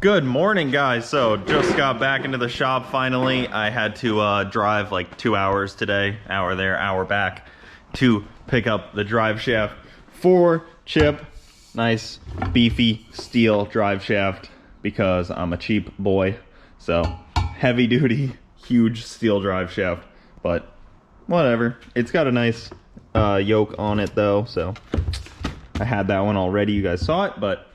Good morning, guys. So just got back into the shop finally. I had to drive like 2 hours today, hour there, hour back, to pick up the drive shaft for Chip. Nice beefy steel drive shaft because I'm a cheap boy. So heavy duty, huge steel drive shaft, but whatever. It's got a nice yoke on it though, so I had that one already. You guys saw it, but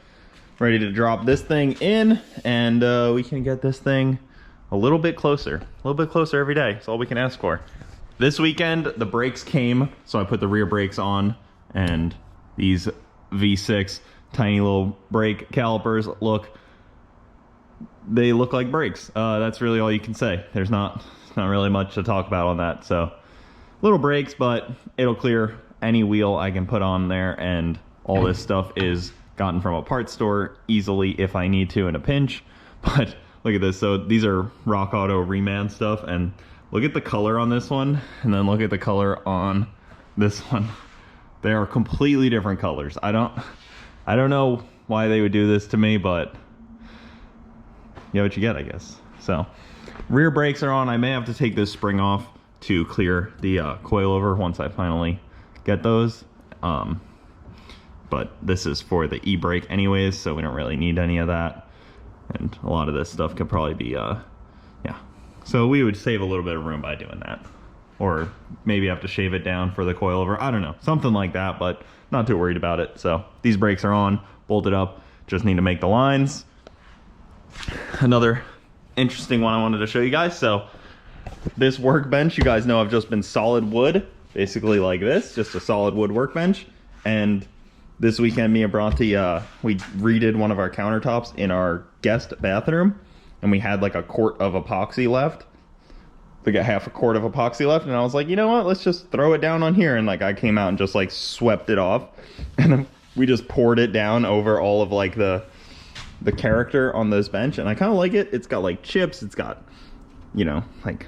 ready to drop this thing in, and we can get this thing a little bit closer every day. That's all we can ask for. This weekend the brakes came, so I put the rear brakes on, and these V6 tiny little brake calipers they look like brakes. That's really all you can say. There's not really much to talk about on that. So little brakes, but it'll clear any wheel I can put on there, and all this stuff is gotten from a parts store easily if I need to in a pinch. But look at this. So these are Rock Auto reman stuff, and look at the color on this one, and then look at the color on this one. They are completely different colors. I don't know why they would do this to me, but you know what you get, I guess. So rear brakes are on. I may have to take this spring off to clear the coilover once I finally get those. But this is for the e-brake anyways, so we don't really need any of that. And a lot of this stuff could probably be, yeah. So we would save a little bit of room by doing that. Or maybe have to shave it down for the coilover. I don't know, something like that, but not too worried about it. So these brakes are on, bolted up, just need to make the lines. Another interesting one I wanted to show you guys. So this workbench, you guys know I've just been solid wood, basically like this, just a solid wood workbench. And this weekend, me and Bronte, we redid one of our countertops in our guest bathroom, and we had like a quart of epoxy left. We got half a quart of epoxy left, and I was like, you know what? Let's just throw it down on here. And like I came out and just like swept it off, and then we just poured it down over all of like the character on this bench, and I kind of like it. It's got like chips. It's got, you know, like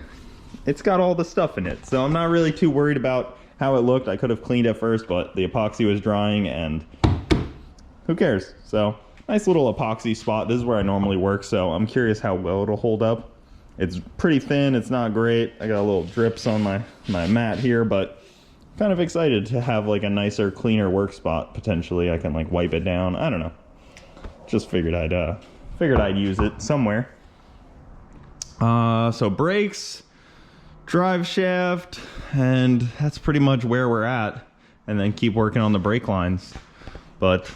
it's got all the stuff in it. So I'm not really too worried about how it looked. I could have cleaned it first, but the epoxy was drying, and who cares? So nice little epoxy spot. This is where I normally work, so I'm curious how well it'll hold up. It's pretty thin. It's not great. I got a little drips on my mat here, but kind of excited to have like a nicer, cleaner work spot. Potentially I can like wipe it down. I don't know. Just figured I'd use it somewhere. So brakes, drive shaft, and that's pretty much where we're at, and then keep working on the brake lines. But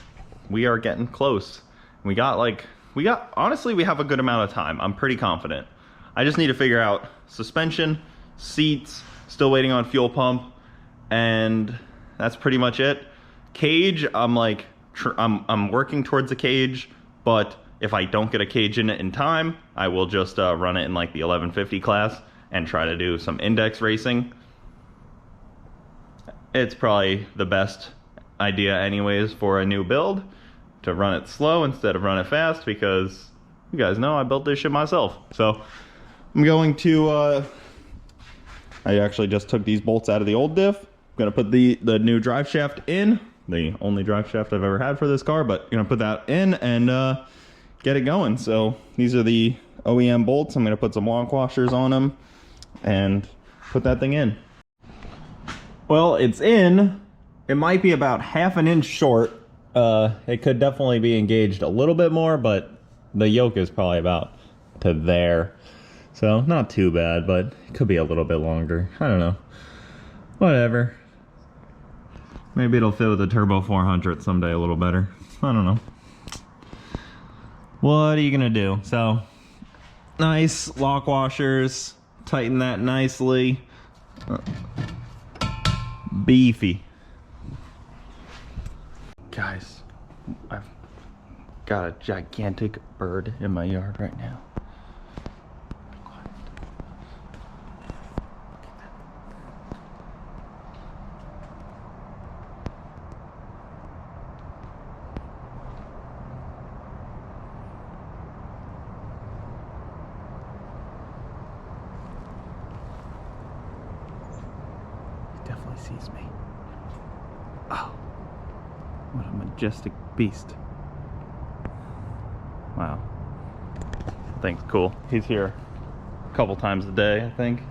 we are getting close. Honestly, we have a good amount of time. I'm pretty confident. I just need to figure out suspension, seats, still waiting on fuel pump, and that's pretty much it. Cage, I'm working towards a cage, but if I don't get a cage in it in time, I will just run it in like the 1150 class and try to do some index racing. It's probably the best idea anyways for a new build, to run it slow instead of run it fast, because you guys know I built this shit myself. So I'm going to, I actually just took these bolts out of the old diff. I'm gonna put the new drive shaft in, the only drive shaft I've ever had for this car, but gonna put that in and get it going. So these are the OEM bolts. I'm gonna put some lock washers on them and put that thing in. Well, it's in. It might be about half an inch short. It could definitely be engaged a little bit more, but the yoke is probably about to there. So not too bad, but it could be a little bit longer. I don't know. Whatever. Maybe it'll fit with the Turbo 400 someday a little better. I don't know. What are you gonna do? So nice lock washers. Tighten that nicely. Beefy. Guys, I've got a gigantic bird in my yard right now. Definitely sees me. Oh, what a majestic beast. Wow. thing's cool. He's here a couple times a day, I think.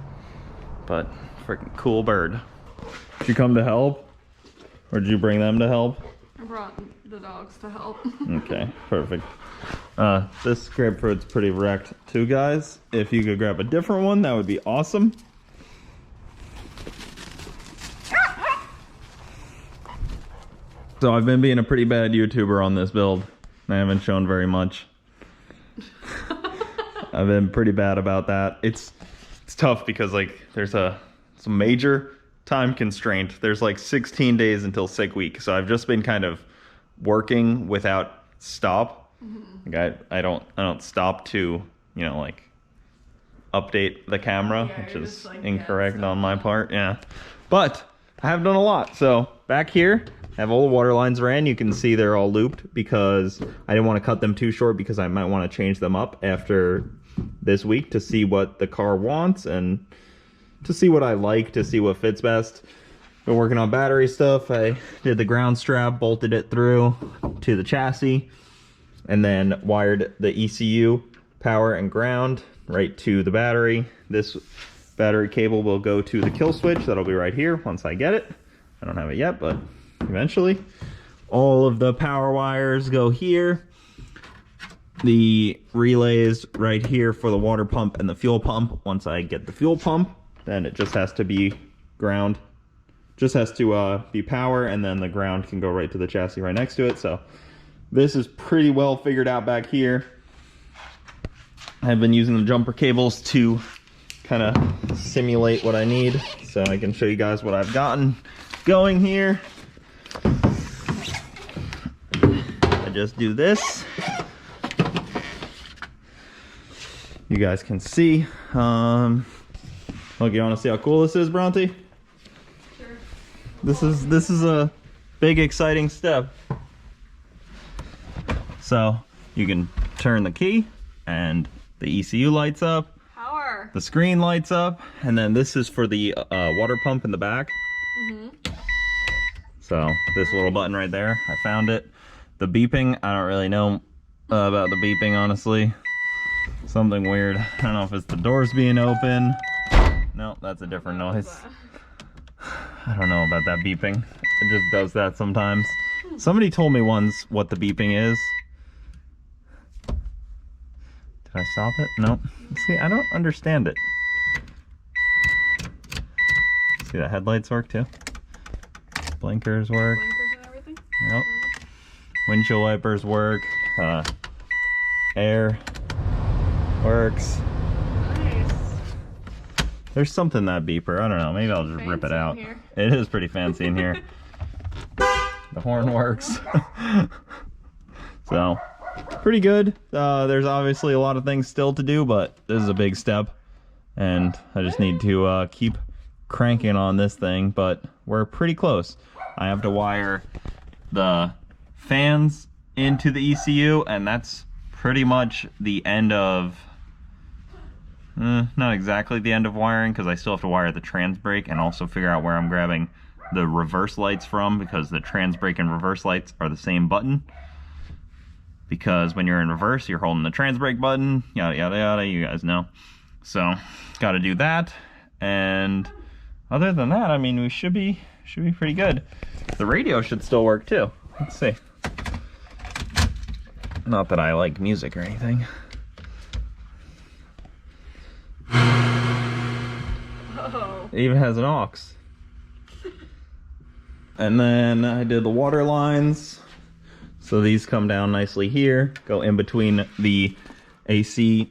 But freaking cool bird. Did you come to help? Or did you bring them to help? I brought the dogs to help. Okay, perfect. This grapefruit's pretty wrecked too, guys. If you could grab a different one, that would be awesome. So I've been being a pretty bad YouTuber on this build. I haven't shown very much. I've been pretty bad about that. It's tough because like there's some major time constraint. There's like 16 days until sick week. So I've just been kind of working without stop. Mm-hmm. Like I don't stop to, you know, like update the camera, which is just, like, incorrect on my part. Yeah. But I have done a lot. So back here, I have all the water lines ran. You can see they're all looped because I didn't want to cut them too short because I might want to change them up after this week to see what the car wants and to see what I like, to see what fits best. Been working on battery stuff. I did the ground strap, bolted it through to the chassis, and then wired the ECU, power and ground right to the battery. This battery cable will go to the kill switch. That'll be right here once I get it. I don't have it yet, but eventually. All of the power wires go here. The relays right here for the water pump and the fuel pump. Once I get the fuel pump, then it just has to be ground. Just has to be power, and then the ground can go right to the chassis right next to it. So this is pretty well figured out back here. I've been using the jumper cables to kind of simulate what I need, so I can show you guys what I've gotten going here. I just do this. You guys can see. Look, you want to see how cool this is, Bronte? Sure. This is a big exciting step. So you can turn the key and the ECU lights up. Power. The screen lights up, and then this is for the water pump in the back. Mm-hmm. So this little button right there, I found it. The beeping, I don't really know about the beeping, honestly. Something weird. I don't know if it's the doors being open. No, that's a different noise. I don't know about that beeping. It just does that sometimes. Somebody told me once what the beeping is. Did I stop it? No. See, I don't understand it. See, the headlights work too. Blinkers work. Blinkers and everything? Yep. Windshield wipers work. Air works. Nice. There's something that beeper. I don't know. Maybe I'll just rip it out. It is pretty fancy in here. The horn works. So, pretty good. There's obviously a lot of things still to do, but this is a big step. And I just need to keep cranking on this thing, but we're pretty close. I have to wire the fans into the ECU, and that's pretty much the end of... not exactly the end of wiring, because I still have to wire the trans brake and also figure out where I'm grabbing the reverse lights from, because the trans brake and reverse lights are the same button. Because when you're in reverse, you're holding the trans brake button, yada yada yada, you guys know. So, got to do that, and other than that, I mean, we should be pretty good. The radio should still work too. Let's see. Not that I like music or anything. Oh. It even has an aux. And then I did the water lines. So these come down nicely here, go in between the AC,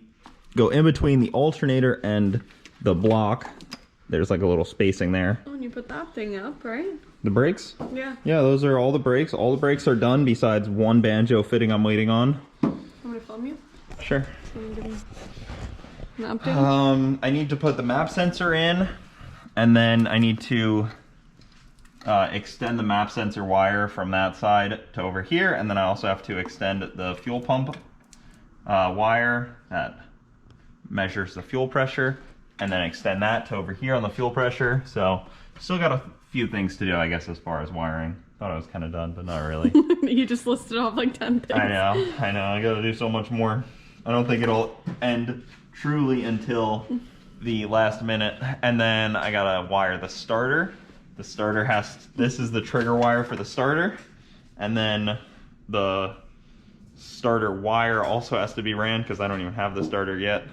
go in between the alternator and the block. There's like a little spacing there. Oh, and you put that thing up, right? The brakes? Yeah. Yeah, those are all the brakes. All the brakes are done besides one banjo fitting I'm waiting on. I'm gonna film you. Sure. So you give me an update. I need to put the map sensor in, and then I need to extend the map sensor wire from that side to over here, and then I also have to extend the fuel pump wire that measures the fuel pressure, and then extend that to over here on the fuel pressure. So still got a few things to do, I guess, as far as wiring. Thought I was kind of done, but not really. You just listed off like 10 things. I know. I gotta do so much more. I don't think it'll end truly until the last minute. And then I gotta wire the starter. The starter this is the trigger wire for the starter. And then the starter wire also has to be ran because I don't even have the starter yet.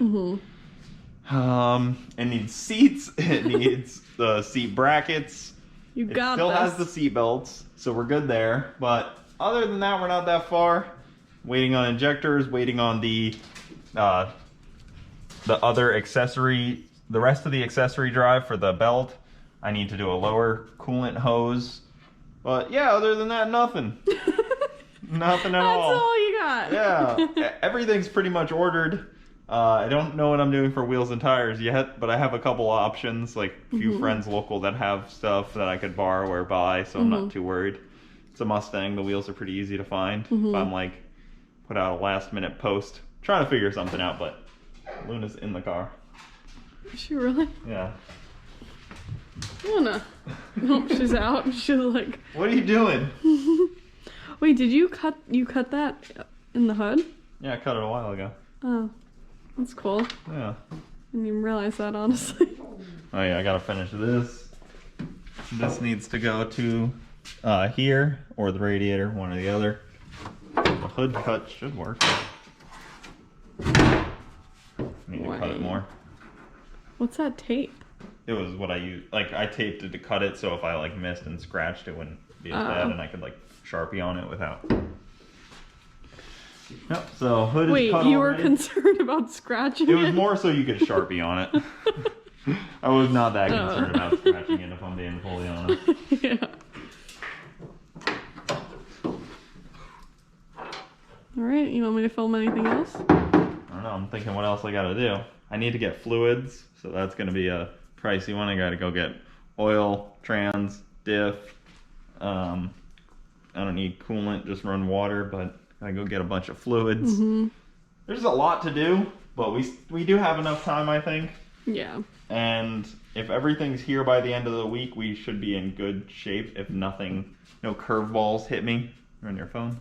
It needs seats. It needs the seat brackets. You got It still this. has the seat belts, so we're good there. But other than that, we're not that far. Waiting on injectors, waiting on the other accessory, the rest of the accessory drive for the belt. I need to do a lower coolant hose. But yeah, other than that, nothing. Nothing at all. That's all you got. Yeah, everything's pretty much ordered. I don't know what I'm doing for wheels and tires yet, but I have a couple options, like a few friends local that have stuff that I could borrow or buy, so I'm not too worried. It's a Mustang. The wheels are pretty easy to find. If I'm like, put out a last minute post, trying to figure something out, but Luna's in the car. Is she really? Yeah. Luna. Nope, she's out. She's like... What are you doing? Wait, did you cut that in the hood? Yeah, I cut it a while ago. Oh, that's cool. Yeah. I didn't even realize that, honestly. Oh yeah, I gotta finish this. This needs to go to here, or the radiator, one or the other. The hood cut should work. Need to cut it more. What's that tape? It was what I used. Like, I taped it to cut it, so if I like missed and scratched, it wouldn't be as bad, and I could like Sharpie on it without. Yep. So hood is cut. Wait, you already. were concerned about scratching it? It was more so you could Sharpie on it. I was not that concerned about scratching it, if I'm being fully honest. Yeah. All right. You want me to film anything else? I don't know. I'm thinking what else I gotta do. I need to get fluids, so that's gonna be a pricey one. I gotta go get oil, trans, diff. I don't need coolant, just run water, but I go get a bunch of fluids. There's a lot to do, but we do have enough time, I think. Yeah. And if everything's here by the end of the week, we should be in good shape. If nothing, no curveballs hit me. You're on your phone.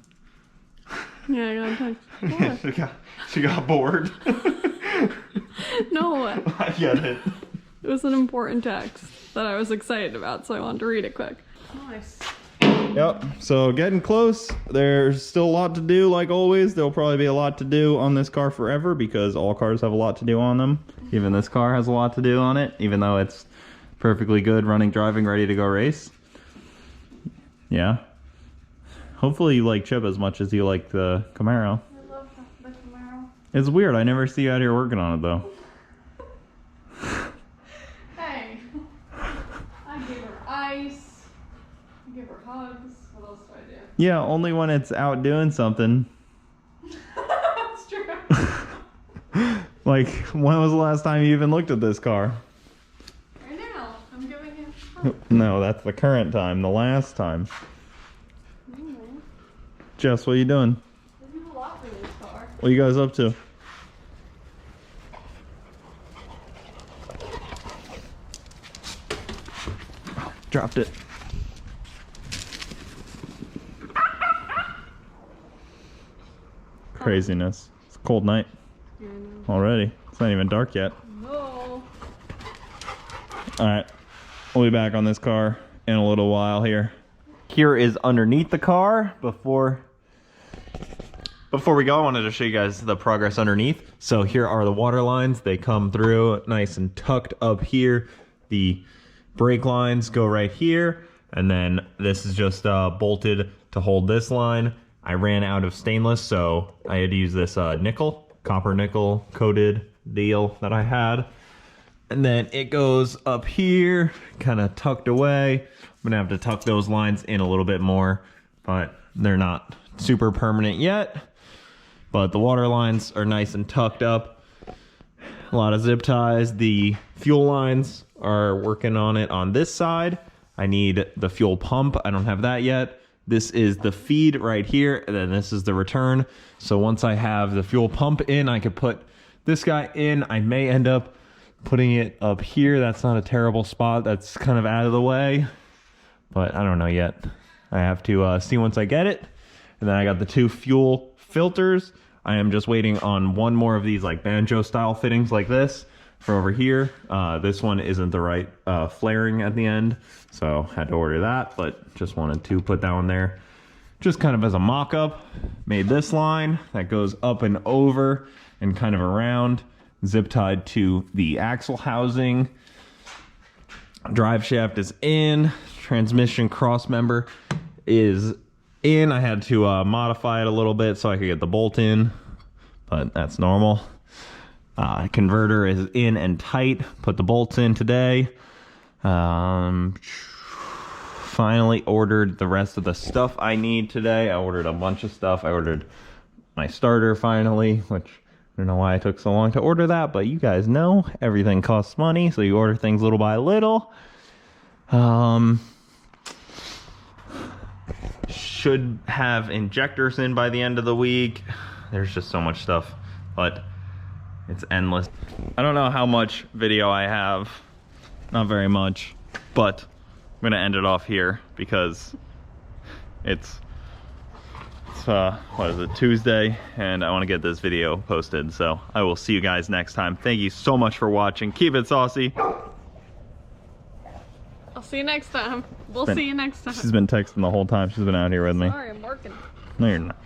Yeah, I got a text. she got bored. No. I get it. It was an important text that I was excited about, so I wanted to read it quick. Nice. Yep, so getting close. There's still a lot to do, like always. There'll probably be a lot to do on this car forever because all cars have a lot to do on them. Even this car has a lot to do on it, even though it's perfectly good running, driving, ready to go race. Yeah. Hopefully you like Chip as much as you like the Camaro. I love the Camaro. It's weird, I never see you out here working on it though. Hey. I give her ice. I give her hugs. What else do I do? Yeah, only when it's out doing something. That's true. Like, when was the last time you even looked at this car? Right now. I'm giving it a hug. No, that's the current time, the last time. Anyway, Jess, what are you doing? I do a lot for this car. What are you guys up to? Dropped it. Craziness. It's a cold night Yeah, I know. already. It's not even dark yet. No. Alright, we'll be back on this car in a little while here. Here is underneath the car. Before we go, I wanted to show you guys the progress underneath. So here are the water lines. They come through nice and tucked up here. The brake lines go right here. And then this is just bolted to hold this line. I ran out of stainless, so I had to use this copper nickel coated deal that I had. And then it goes up here, kind of tucked away. I'm gonna have to tuck those lines in a little bit more, but they're not super permanent yet. But the water lines are nice and tucked up. A lot of zip ties. The fuel lines are working on it on this side. I need the fuel pump. I don't have that yet. This is the feed right here, and then this is the return. So once I have the fuel pump in, I could put this guy in. I may end up putting it up here. That's not a terrible spot. That's kind of out of the way, but I don't know yet. I have to see once I get it. And then I got the two fuel filters. I am just waiting on one more of these like banjo style fittings like this for over here. This one isn't the right flaring at the end, so had to order that, but just wanted to put that one there. Just kind of as a mock-up, made this line that goes up and over and kind of around, zip tied to the axle housing. Drive shaft is in, transmission cross member is in. I had to modify it a little bit so I could get the bolt in, but that's normal. Converter is in and tight, put the bolts in today. Finally ordered the rest of the stuff I need today. I ordered a bunch of stuff. I ordered my starter finally, which I don't know why it took so long to order that, but you guys know everything costs money, so you order things little by little. Should have injectors in by the end of the week. There's just so much stuff, but it's endless. I don't know how much video I have. Not very much, but I'm gonna end it off here because it's what is it, Tuesday, and I want to get this video posted. So I will see you guys next time. Thank you so much for watching. Keep it saucy. I'll see you next time. We'll see you next time. She's been texting the whole time she's been out here with me. Sorry, I'm working. No, you're not.